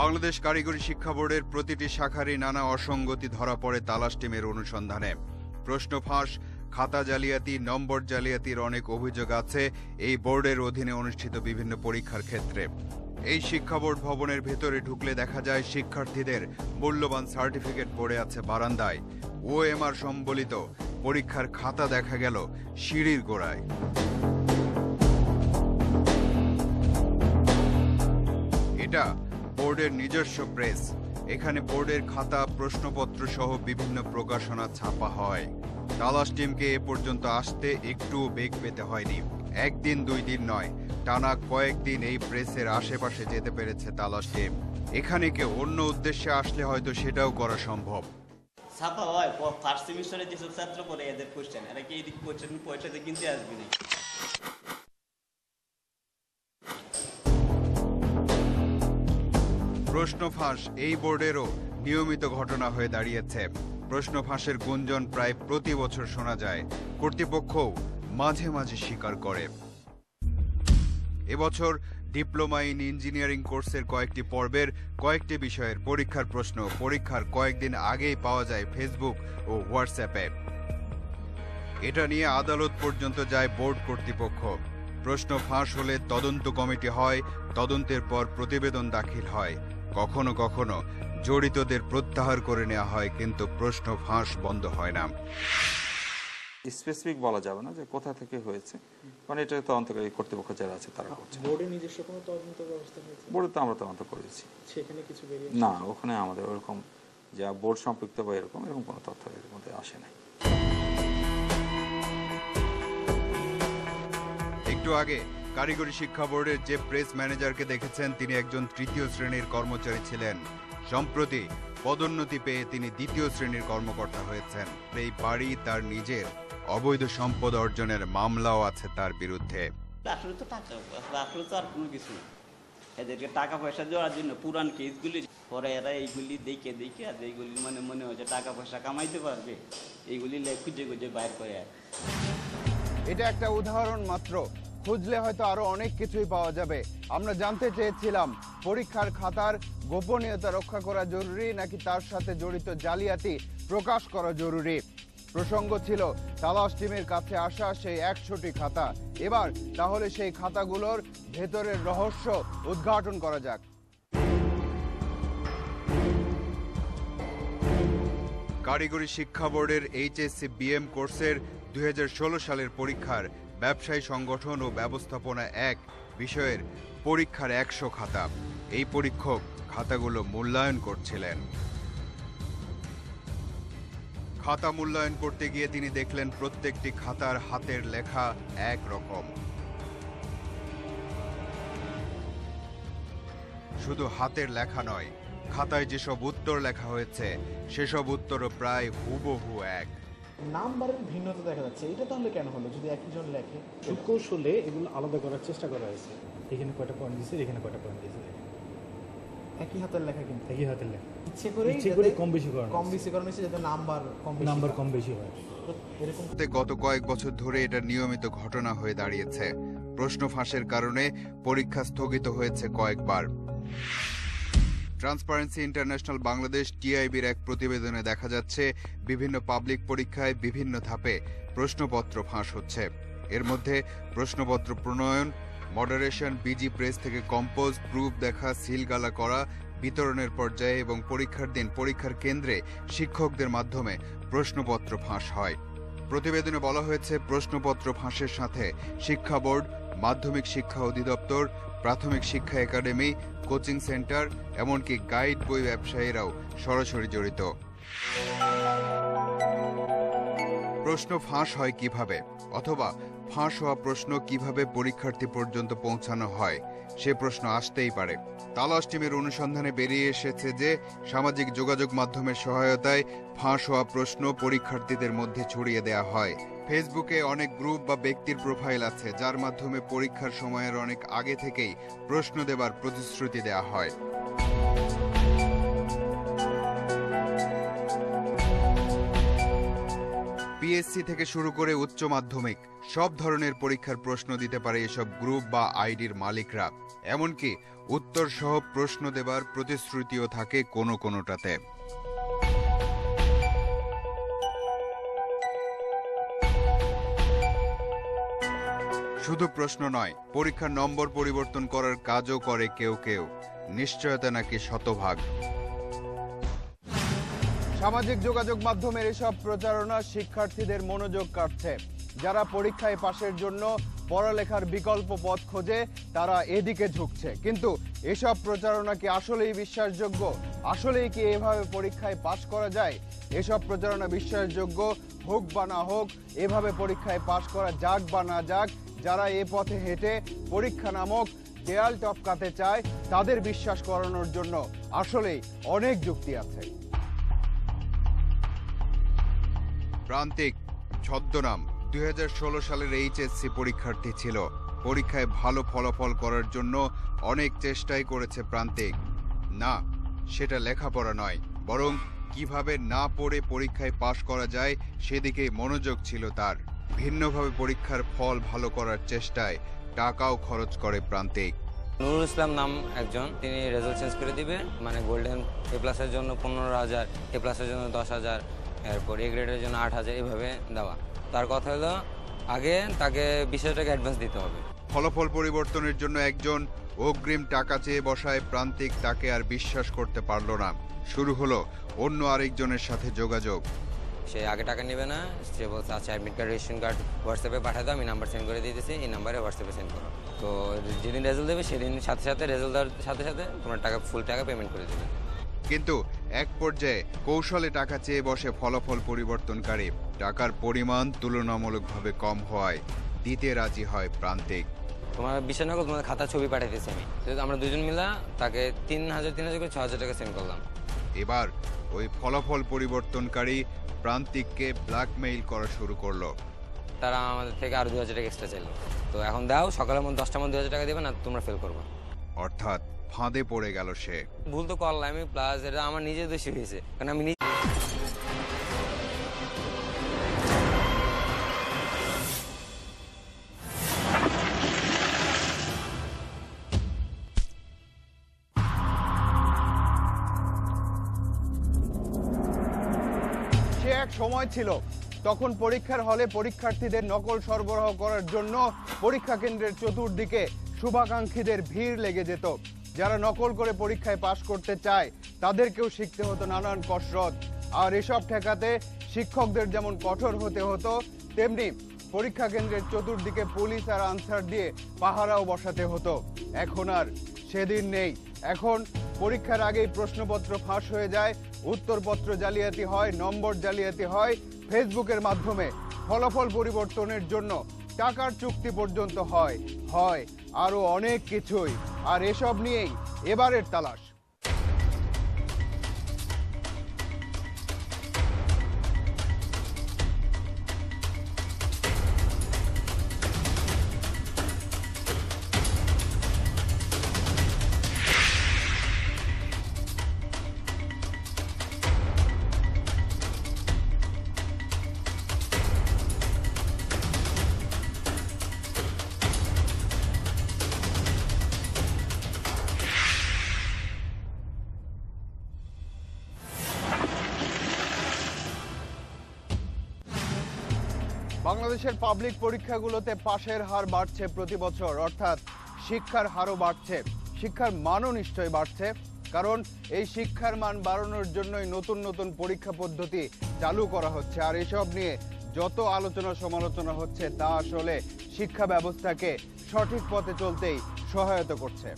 বাংলাদেশ কারিগরি শিক্ষা বোর্ডের প্রতিটি শাখারই নানা অসঙ্গতি ধরা পড়ে তালাশ টিমের অনুসন্ধানে। প্রশ্ন ফাঁস, খাতা জালিয়াতি, নম্বর জালিয়াতির অনেক অভিযোগ আছে এই বোর্ডের অধীনে অনুষ্ঠিত বিভিন্ন পরীক্ষার ক্ষেত্রে। এই শিক্ষা বোর্ড ভবনের ভেতরে ঢুকলে দেখা যায় শিক্ষার্থীদের মূল্যবান সার্টিফিকেট পড়ে আছে বারান্দায়। ওএমআর সম্বলিত পরীক্ষার খাতা দেখা গেল সিঁড়ির গোড়ায়। এটা বোর্ডের নিজস্ব প্রেস। এখানে বোর্ডের খাতা, প্রশ্নপত্র সহ বিভিন্ন প্রকাশনা ছাপা হয়। তালাশ টিমকে এ পর্যন্ত আসতে একটু বেগ পেতে হয়নি। একদিন দুই দিন নয়, টানা কয়েকদিন এই প্রেসের আশেপাশে যেতে পেরেছে তালাশ টিম। এখানে কেউ অন্য উদ্দেশ্যে আসলে হয়তো সেটাও করা সম্ভব।
ছাপা হয় ফার্স্ট সেমিস্টারে যেসব ছাত্র পড়ে এদের কোশ্চেন, এরা কি এই কোশ্চেন পয়সাতে কিনতে আসবে না।
প্রশ্ন ফাঁস এই বোর্ডেরও নিয়মিত ঘটনা হয়ে দাঁড়িয়েছে। প্রশ্ন ফাঁসের গুঞ্জন প্রায় প্রতি বছর শোনা যায়, কর্তৃপক্ষও মাঝে মাঝে স্বীকার করে। এবছর ডিপ্লোমা ইন ইঞ্জিনিয়ারিং কোর্সের কয়েকটি পর্বের কয়েকটি বিষয়ের পরীক্ষার প্রশ্ন পরীক্ষার কয়েকদিন আগেই পাওয়া যায় ফেসবুক ও হোয়াটসঅ্যাপে। এটা নিয়ে আদালত পর্যন্ত যায় বোর্ড কর্তৃপক্ষ। প্রশ্ন ফাঁস হলে তদন্ত কমিটি হয়, তদন্তের পর প্রতিবেদন দাখিল হয়। কখনো কখনো জড়িতদের প্রত্যাহার করে নেওয়া হয়, কিন্তু প্রশ্ন ফাঁস বন্ধ হয় না।
স্পেসিফিক বলা যাবে না যে কোথা থেকে হয়েছে, কারণ এটা তদন্তকারী কর্তৃপক্ষ যারা আছে তারা করছে।
বোর্ডে নিজস্ব কোনো তদন্ত ব্যবস্থা হয়েছে?
বোর্ডে তো আমরা তদন্ত করেছি,
সেখানে কিছু বেরিয়ে
না ওখানে আমাদের ওরকম যা বোর্ড সম্পৃক্ত বা এরকম কোনো তথ্য এর মধ্যে আসে নাই।
একটু আগে কারিগরি শিক্ষা বোর্ডের যে প্রেস ম্যানেজারকে দেখেছেন, তিনি একজন তৃতীয় শ্রেণীর কর্মচারী ছিলেন। সম্প্রতি পদোন্নতি পেয়ে তিনি দ্বিতীয় শ্রেণীর কর্মকর্তা হয়েছেন। এই বাড়ি তার নিজের, অবৈধ সম্পদ অর্জনের মামলাও আছে তার বিরুদ্ধে।
আসলে তো টাকা, আসলে তো আর কোনো কিছু না। এদেরকে টাকা পয়সা দেওয়ার জন্য পুরান কেসগুলি পরে এরা এইগুলি দেখে আর এইগুলি মনে হয় যে টাকা পয়সা কামাইতে পারবে, এইগুলি খুঁজে খুঁজে বাইর করে।
এটা একটা উদাহরণ মাত্র, খুঁজলে হয়তো আরো অনেক কিছুই পাওয়া যাবে। আমরা জানতে চেয়েছিলাম পরীক্ষার খাতার গোপনীয়তা রক্ষা করা জরুরি নাকি তার সাথে জড়িত জালিয়াতি প্রকাশ করা জরুরি। প্রসঙ্গ ছিল তালাশ টিমের কাছে আসা সেই 100টি খাতা। এবার তাহলে সেই খাতাগুলোর ভেতরের রহস্য উদ্ঘাটন করা যাক।
কারিগরি শিক্ষা বোর্ডের এইচএসসি বিএম কোর্সের 2016 সালের পরীক্ষার ব্যবসায়ী সংগঠন ও ব্যবস্থাপনা 1 বিষয়ের পরীক্ষার 100 খাতা। এই পরীক্ষক খাতাগুলো মূল্যায়ন করছিলেন। খাতা মূল্যায়ন করতে গিয়ে তিনি দেখলেন প্রত্যেকটি খাতার হাতের লেখা এক রকম। শুধু হাতের লেখা নয়, খাতায় যেসব উত্তর লেখা হয়েছে সেসব উত্তরও প্রায় হুবহু এক।
নাম্বারের ভিন্নতা দেখা যাচ্ছে, এটা তাহলে কেন হলো? যদি একজন লেখে, সুকৌশলে এগুলো আলাদা করার চেষ্টা করা হয়েছে। এখানে কয়টা পয়েন্ট দিয়েছে, এখানে কয়টা পয়েন্ট দিয়েছে, একই হাতের লেখা, কিন্তু একই হাতের লেখা ইচ্ছে করে কম বেশি করানো হয়েছে যাতে নাম্বার কম বেশি হয়।
গত কয়েক বছর ধরে এটা নিয়মিত ঘটনা হয়ে দাঁড়িয়েছে। প্রশ্ন ফাঁসের কারণে পরীক্ষা স্থগিত হয়েছে কয়েকবার। ট্রান্সপারেন্সি ইন্টারন্যাশনাল বাংলাদেশ টিআইবির এক প্রতিবেদনে দেখা যাচ্ছে বিভিন্ন পাবলিক পরীক্ষায় বিভিন্ন ধাপে প্রশ্নপত্র ফাঁস হচ্ছে। এর মধ্যে প্রশ্নপত্র প্রণয়ন, মডারেশন, বিজি প্রেস থেকে কম্পোজ, প্রুফ দেখা, সিলগালা করা, বিতরণের পর্যায়ে এবং পরীক্ষার দিন পরীক্ষার কেন্দ্রে শিক্ষকদের মাধ্যমে প্রশ্নপত্র ফাঁস হয়। প্রতিবেদনে বলা হয়েছে প্রশ্নপত্র ফাঁসের সাথে শিক্ষা বোর্ড, মাধ্যমিক শিক্ষা অধিদপ্তর, প্রাথমিক শিক্ষা একাডেমি, কোচিং সেন্টার, এমনকি গাইড বই ব্যবসায়ীরাও সরাসরি জড়িত। প্রশ্ন ফাঁস হয় কিভাবে, অথবা ফাঁস হওয়া প্রশ্ন কিভাবে পরীক্ষার্থী পর্যন্ত পৌঁছানো হয়, সে প্রশ্ন আসতেই পারে। তালাশ টিমের অনুসন্ধানে বেরিয়ে এসেছে যে সামাজিক যোগাযোগ মাধ্যমের সহায়তায় ফাঁস হওয়া প্রশ্ন পরীক্ষার্থীদের মধ্যে ছড়িয়ে দেওয়া হয়। ফেসবুকে অনেক গ্রুপ বা ব্যক্তির প্রোফাইল আছে যার মাধ্যমে পরীক্ষার সময়ের অনেক আগে থেকেই প্রশ্ন দেবার প্রতিশ্রুতি দেওয়া হয়। পিএসসি থেকে শুরু করে উচ্চ মাধ্যমিক সব ধরনের পরীক্ষার প্রশ্ন দিতে পারে এসব গ্রুপ বা আইডির মালিকরা। এমনকি উত্তর সহ প্রশ্ন দেবার প্রতিশ্রুতিও থাকে কোনোটাতে। শুধু প্রশ্ন নয়, পরীক্ষার নম্বর পরিবর্তন করার কাজও করে কেউ। নিশ্চয়তা নাকি শতভাগ।
সামাজিক যোগাযোগ মাধ্যমের এসব প্রচারণা শিক্ষার্থীদের মনোযোগ কাটছে। যারা পরীক্ষায় পাশের জন্য পড়ালেখার বিকল্প পথ খোঁজে তারা এদিকে ঝুঁকছে। কিন্তু এসব প্রচারণা কি আসলেই বিশ্বাসযোগ্য? আসলেই কি এভাবে পরীক্ষায় পাশ করা যায়? এসব প্রচারণা বিশ্বাসযোগ্য হোক বা না হোক, এভাবে পরীক্ষায় পাশ করা যাক বা না যাক, যারা এ পথে হেঁটে পরীক্ষা নামক দেয়াল টপকাতে চায় তাদের বিশ্বাস করানোর জন্য আসলেই অনেক যুক্তি আছে।
প্রান্তিক ছদ্মনাম 2016 সালের এইচএসসি পরীক্ষার্থী ছিল। পরীক্ষায় ভালো ফলাফল করার জন্য অনেক চেষ্টাই করেছে প্রান্তিক। না, সেটা লেখাপড়া নয়, বরং কিভাবে না পড়ে পরীক্ষায় পাশ করা যায় সেদিকেই মনোযোগ ছিল তার। ভিন্নভাবে পরীক্ষার ফল ভালো করার চেষ্টায় টাকাও খরচ করে প্রান্তিক।
নুরুল ইসলাম নাম একজন, তিনি রেজাল্ট চেঞ্জ করে দিবে, মানে গোল্ডেন এ প্লাসের জন্য 15,000, এ প্লাসের জন্য 10,000, এরপর এ গ্রেডের জন্য 8,000, এভাবে দেওয়া। তার কথা হলো আগে তাকে 20,000 টাকা অ্যাডভান্স দিতে হবে।
ফলাফল পরিবর্তনের জন্য একজন অগ্রিম টাকা চেয়ে বসায় প্রান্তিক তাকে আর বিশ্বাস করতে পারল না। শুরু হলো অন্য আরেকজনের সাথে যোগাযোগ।
সে আগে টাকা নেবে না, সে বলছে আচ্ছা অ্যাডমিট কার্ড, রেশন কার্ড হোয়াটসঅ্যাপে পাঠায় দাও, আমি নাম্বার সেন্ড করে দিতেছি, এই নাম্বারে হোয়াটসঅ্যাপে সেন্ড করো। তো যেদিন রেজাল্ট দেবে সেদিন সাথে সাথে রেজাল্ট দেওয়ার সাথে সাথে তোমার টাকা ফুল টাকা পেমেন্ট করে দেবে।
কিন্তু এক পর্যায়ে কৌশলে টাকা চেয়ে বসে ফলাফল পরিবর্তনকারী। টাকার পরিমাণ তুলনামূলকভাবে কম হওয়ায় দিতে রাজি হয় প্রান্তিক।
তোমার বিষয় না করো, তোমার খাতা ছবি পাঠাইতেছি আমি, আমরা দুজন মিলা তাকে 3,000 করে 6,000 টাকা সেন্ড করলাম।
এবার ওই ফলাফল পরিবর্তনকারী প্রান্তিককে ব্ল্যাকমেইল করা শুরু করলো।
তারা আমাদের থেকে আরো 2,000 টাকা এক্সট্রা চাইলো। তো এখন দাও, সকালের মধ্যে 10টার মধ্যে 2,000 টাকা দেবে না, তোমরা ফেল করবা।
অর্থাৎ ফাঁদে পড়ে গেল সে।
ভুল তো করলাম আমি, প্লাস এটা আমার নিজের দোষী হয়েছে, কারণ আমি
এক সময় ছিল তখন পরীক্ষার হলে পরীক্ষার্থীদের নকল সরবরাহ করার জন্য পরীক্ষা কেন্দ্রের চতুর্দিকে শুভাকাঙ্ক্ষীদের ভিড় লেগে যেত। যারা নকল করে পরীক্ষায় পাশ করতে চায় তাদেরকেও শিখতে হতো নানান কসরত। আর এসব ঠেকাতে শিক্ষকদের যেমন কঠোর হতে হতো, তেমনি পরীক্ষা কেন্দ্রের চতুর্দিকে পুলিশ আর আনসার দিয়ে পাহারাও বসাতে হতো। এখন আর সেদিন নেই। এখন পরীক্ষার আগেই প্রশ্নপত্র ফাঁস হয়ে যায়, উত্তরপত্র জালিয়াতি হয়, নম্বর জালিয়াতি হয়, ফেসবুকের মাধ্যমে ফলাফল পরিবর্তনের জন্য টাকার চুক্তি পর্যন্ত হয় আরো অনেক কিছুই। আর এসব নিয়েই এবারের তালাশ। বাংলাদেশের পাবলিক পরীক্ষাগুলোতে পাশের হার বাড়ছে প্রতি বছর, অর্থাৎ শিক্ষার হারও বাড়ছে, শিক্ষার মানও নিশ্চয়ই বাড়ছে। কারণ এই শিক্ষার মান বাড়ানোর জন্যই নতুন নতুন পরীক্ষা পদ্ধতি চালু করা হচ্ছে। আর এসব নিয়ে যত আলোচনা সমালোচনা হচ্ছে তা আসলে শিক্ষা ব্যবস্থাকে সঠিক পথে চলতেই সহায়তা করছে।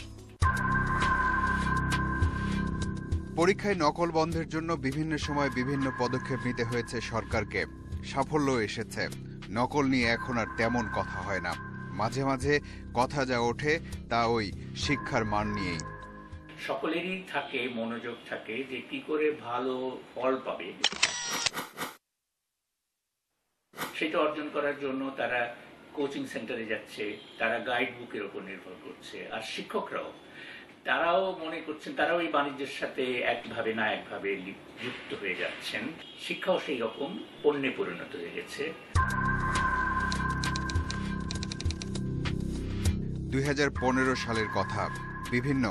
পরীক্ষায় নকল বন্ধের জন্য বিভিন্ন সময় বিভিন্ন পদক্ষেপ নিতে হয়েছে সরকারকে। সাফল্য এসেছে। নকল নিয়ে এখন আর তেমন কথা হয় না। মাঝে মাঝে কথা যা ওঠে তা ওই শিক্ষার মান নিয়েই।
সকলেরই থাকে মনোযোগ থাকে যে কি করে ভালো ফল পাবে, সেটা অর্জন করার জন্য তারা কোচিং সেন্টারে যাচ্ছে, তারা গাইড বুকের উপর নির্ভর করছে। আর শিক্ষকরাও তারাও মনে করছেন, তারাও এই বাণিজ্যের সাথে একভাবে না একভাবে যুক্ত হয়ে যাচ্ছেন। শিক্ষাও সেই রকম পণ্যে পরিণত হয়ে গেছে।
2015 সালের কথা। বিভিন্ন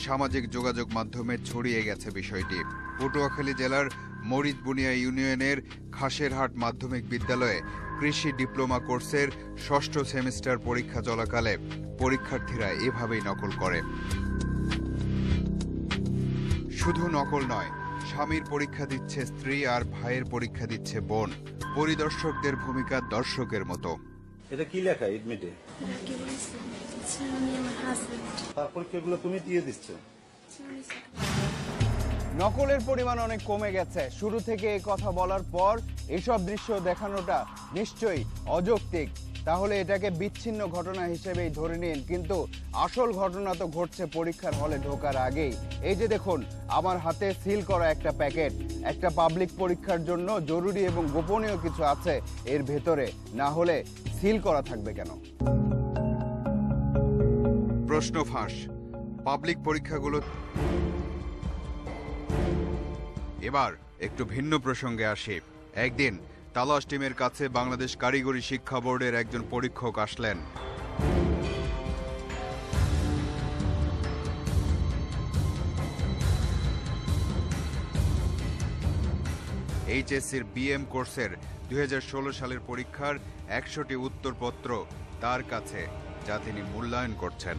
সামাজিক যোগাযোগ মাধ্যমে ছড়িয়ে গেছে বিষয়টি। পটুয়াখালী জেলার মরিচবুনিয়া ইউনিয়নের খাসেরহাট মাধ্যমিক বিদ্যালয়ে কৃষি ডিপ্লোমা কোর্সের 6ষ্ঠ সেমিস্টার পরীক্ষা চলাকালে পরীক্ষার্থীরা এভাবেই নকল করে। শুধু নকল নয়, স্বামীর পরীক্ষা দিচ্ছে স্ত্রী আর ভাইয়ের পরীক্ষা দিচ্ছে বোন। পরিদর্শকদের ভূমিকা দর্শকের মতো।
এটা কি লেখা এডমিটে? তার পরীক্ষাগুলো তুমি দিয়ে দিচ্ছ?
নকলের পরিমাণ অনেক কমে গেছে। শুরু থেকে এই কথা বলার পর এসব দৃশ্য দেখানোটা নিশ্চয়ই অযৌক্তিক। তাহলে এটাকে বিচ্ছিন্ন ঘটনা হিসেবেই ধরে নিন, কিন্তু আসল ঘটনা তো ঘটছে পরীক্ষার হলে ঢোকার আগেই। এই যে দেখুন, আমার হাতে সিল করা একটা প্যাকেট। একটা পাবলিক পরীক্ষার জন্য জরুরি এবং গোপনীয় কিছু আছে এর ভেতরে, না হলে সিল করা থাকবে কেন?
প্রশ্ন ফাঁস। পাবলিক পরীক্ষাগুলো। এবার একটু ভিন্ন প্রসঙ্গে আসি। একদিন তালাশ টিমের কাছে বাংলাদেশ কারিগরি শিক্ষা বোর্ডের একজন পরীক্ষক আসলেন। এইচএসসির বিএম কোর্সের 2016 সালের পরীক্ষার 100টি উত্তরপত্র তার কাছে, যা তিনি মূল্যায়ন করছেন।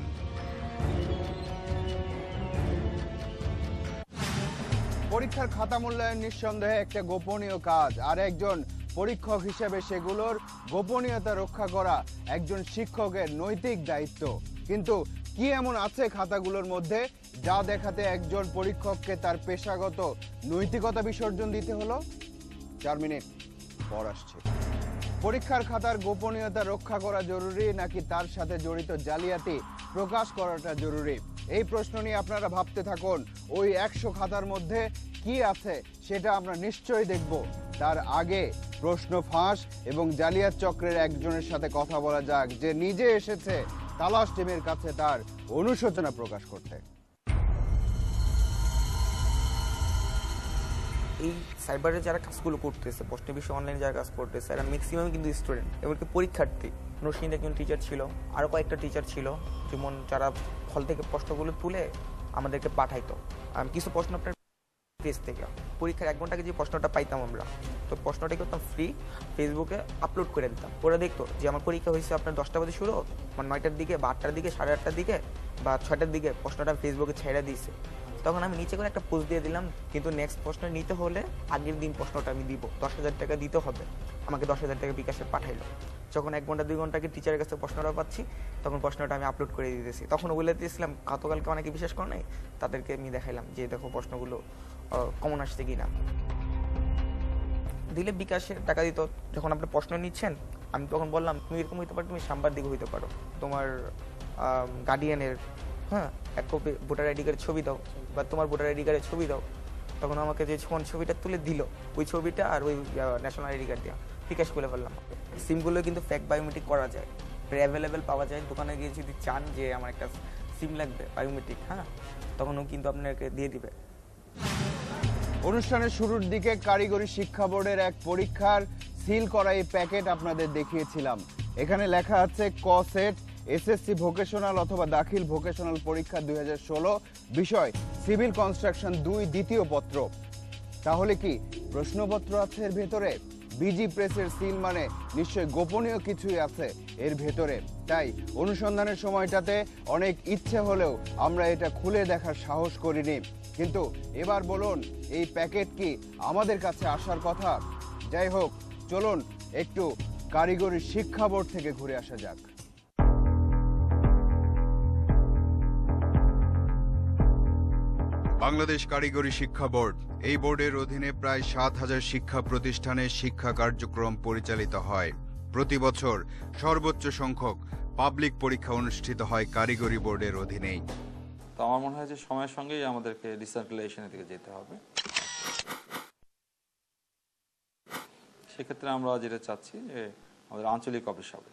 পরীক্ষার খাতা মূল্যায়ন নিঃসন্দেহে একটা গোপনীয় কাজ, আর একজন পরীক্ষক হিসেবে সেগুলোর গোপনীয়তা রক্ষা করা একজন শিক্ষকের নৈতিক দায়িত্ব। কিন্তু কি এমন আছে খাতাগুলোর মধ্যে যা দেখাতে একজন পরীক্ষককে তার পেশাগত নৈতিকতা বিসর্জন দিতে হলো? 4 মিনিট পর আসছে। পরীক্ষার খাতার গোপনীয়তা রক্ষা করা জরুরি, নাকি তার সাথে জড়িত জালিয়াতি প্রকাশ করাটা জরুরি? এই প্রশ্ন নিয়ে আপনারা ভাবতে থাকুন। ওই 100 খাতার মধ্যে কি আছে সেটা আমরা নিশ্চয়ই দেখব। তার আগে প্রশ্ন ফাঁস এবং জালিয়াত চক্রের একজনের সাথে কথা বলা যাক, যে নিজে এসেছে তালাশ টিমের কাছে তার অনুশোচনা প্রকাশ করতে।
এই সাইবারে যারা কাজগুলো করতেছে, প্রশ্ন বিষয়ে অনলাইনে যারা কাজ করতেছে, এরা ম্যাক্সিমাম কিন্তু স্টুডেন্ট, এমনকি পরীক্ষার্থী। নরসিংদীর একজন টিচার ছিল, আরও কয়েকটা টিচার ছিল, যেমন যারা হল থেকে প্রশ্নগুলো তুলে আমাদেরকে পাঠাইতো। কিছু প্রশ্ন আপনার পেজ থেকে পরীক্ষার 1 ঘন্টা যে প্রশ্নটা পাইতাম আমরা, তো প্রশ্নটা করতাম ফ্রি, ফেসবুকে আপলোড করে দিতাম। ওরা দেখতো যে আমার পরীক্ষা হয়েছে আপনার 10টা বাজে শুরু, মানে 9টার দিকে বা 8টার দিকে, 8:30টার দিকে বা 6টার দিকে প্রশ্নটা ফেসবুকে ছেড়ে দিয়েছে। তখন আমি নিচে করে একটা পোস্ট দিয়ে দিলাম, কিন্তু নেক্সট প্রশ্ন নিতে হলে আগের দিন প্রশ্নটা আমি দিব, 10,000 টাকা দিতে হবে। আমাকে 10,000 টাকা বিকাশে পাঠাইলো। যখন 1 ঘন্টা 2 ঘন্টা টিচারের কাছে প্রশ্নটা পাচ্ছি, তখন প্রশ্নটা আমি আপলোড করে দিতেছি। তখন ওগুলো দিয়েছিলাম, গতকালকে অনেকে বিশ্বাস করে নাই, তাদেরকে আমি দেখাইলাম যে দেখো প্রশ্নগুলো কমন আসছে কিনা। দিলে বিকাশে টাকা দিত। যখন আপনি প্রশ্ন নিচ্ছেন, আমি তখন বললাম তুমি এরকম হইতে পারো, তুমি সাংবাদিক হইতে পারো, তোমার গার্ডিয়ানের এক কপি ভোটার আইডি কার্ডের ছবি দাও, বা তোমার ভোটার আইডি কার্ডের ছবি দাও। তখন আমাকে যে ছবিটা তুলে দিল, ওই ছবিটা আর ওই ন্যাশনাল আইডি কার্ড দিয়ে বিকাশ করে ফেললাম। সিমগুলো কিন্তু ফেক বায়োমেট্রিক করা যায়, অ্যাভেলেবেল পাওয়া যায়। দোকানে গিয়ে যদি চান যে আমার একটা সিম লাগবে বায়োমেট্রিক, তখনও কিন্তু আপনাকে দিয়ে দিবে।
অনুষ্ঠানের শুরুর দিকে কারিগরি শিক্ষা বোর্ডের এক পরীক্ষার সিল করা এই প্যাকেট আপনাদের দেখিয়েছিলাম। এখানে লেখা আছে ক সেট এসএসসি ভোকেশনাল অথবা দাখিল ভোকেশনাল পরীক্ষা 2016, বিষয় সিভিল কনস্ট্রাকশন 2, দ্বিতীয় পত্র। তাহলে কি প্রশ্নপত্র আছে এর ভেতরে? বিজি প্রেসের সিল মানে নিশ্চয় গোপনীয় কিছুই আছে এর ভেতরে। তাই অনুসন্ধানের সময়টাতে অনেক ইচ্ছে হলেও আমরা এটা খুলে দেখার সাহস করিনি। কিন্তু এবার বলুন, এই প্যাকেট কি আমাদের কাছে আসার কথা? যাই হোক, চলুন একটু কারিগরি শিক্ষা বোর্ড থেকে ঘুরে আসা যাক।
বাংলাদেশ কারিগরি শিক্ষা বোর্ড। এই বোর্ডের অধীনে প্রায় 7,000 শিক্ষা প্রতিষ্ঠানে শিক্ষা কার্যক্রম পরিচালিত হয়। প্রতি বছর সর্বোচ্চ সংখ্যক পাবলিক পরীক্ষা অনুষ্ঠিত হয় কারিগরি বোর্ডের অধীনেই।
তো আমার মনে হয় যে সময়ের সঙ্গেই আমাদেরকে ডিসেন্ট্রালাইজেশনের দিকে যেতে হবে। সেক্ষেত্রে আমরা যেটা চাচ্ছি যে আমাদের আঞ্চলিক অফিস হবে।